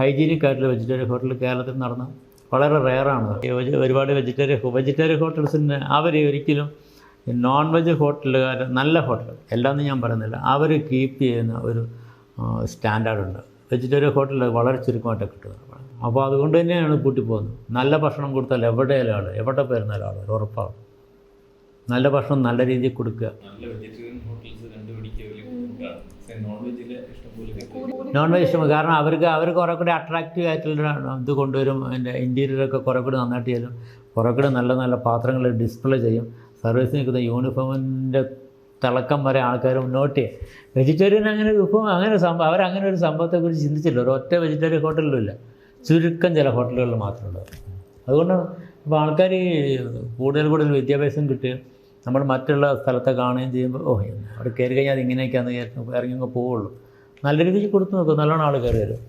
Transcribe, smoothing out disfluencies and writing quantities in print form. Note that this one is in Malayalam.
ഹൈജീനിക് ആയിട്ടുള്ള വെജിറ്റേറിയൻ ഹോട്ടൽ കേരളത്തിൽ നടന്ന വളരെ റെയറാണ്. ഒരുപാട് വെജിറ്റേറിയൻ ഹോട്ടൽസിന് അവർ ഒരിക്കലും നോൺ വെജ് ഹോട്ടലുകാർ, നല്ല ഹോട്ടൽ എല്ലാമെന്ന് ഞാൻ പറയുന്നില്ല, അവർ കീപ്പ് ചെയ്യുന്ന ഒരു സ്റ്റാൻഡേർഡുണ്ട്. വെജിറ്റേറിയൻ ഹോട്ടലിൽ വളരെ ചുരുക്കമായിട്ടൊക്കെ കിട്ടുന്നത്. അപ്പോൾ അതുകൊണ്ട് തന്നെയാണ് പൂട്ടിപ്പോകുന്നത്. നല്ല ഭക്ഷണം കൊടുത്താൽ എവിടെയാലും ആൾ, എവിടെ പോയിരുന്നാലും ആൾ ഉറപ്പാണ്. നല്ല ഭക്ഷണം നല്ല രീതിയിൽ കൊടുക്കുക. നോൺ വെജ് ഇഷ്ടം, കാരണം അവർ കുറേ കൂടി അട്രാക്റ്റീവ് ആയിട്ടുള്ള ഇത് കൊണ്ടുവരും. അതിൻ്റെ ഇൻറ്റീരിയറൊക്കെ കുറേ കൂടി നന്നായിട്ട് ചെയ്യും. കുറേ കൂടി നല്ല നല്ല പാത്രങ്ങൾ ഡിസ്പ്ലേ ചെയ്യും. സർവീസ് നിൽക്കുന്ന യൂണിഫോമിൻ്റെ തിളക്കം വരെ ആൾക്കാർ മുന്നോട്ട് ചെയ്യും. വെജിറ്റേറിയൻ അങ്ങനെ വിഭവം അങ്ങനെ അവരങ്ങനെ ഒരു സംഭവത്തെക്കുറിച്ച് ചിന്തിച്ചില്ല. ഒരൊറ്റ വെജിറ്റേറിയൻ ഹോട്ടലിലും ഇല്ല, ചുരുക്കം ചില ഹോട്ടലുകളിൽ മാത്രമുള്ളത്. അതുകൊണ്ടാണ് ഇപ്പോൾ ആൾക്കാർ കൂടുതൽ വിദ്യാഭ്യാസം കിട്ടുകയും നമ്മൾ മറ്റുള്ള സ്ഥലത്തെ കാണുകയും ചെയ്യുമ്പോൾ അവിടെ കയറി കഴിഞ്ഞാൽ അത് ഇങ്ങനെയൊക്കെയാണെന്ന് ഇറങ്ങി പോവുള്ളൂ. നല്ല രീതിക്ക് കൊടുത്തു നോക്കും, നല്ലോണം ആൾ കയറി വരും.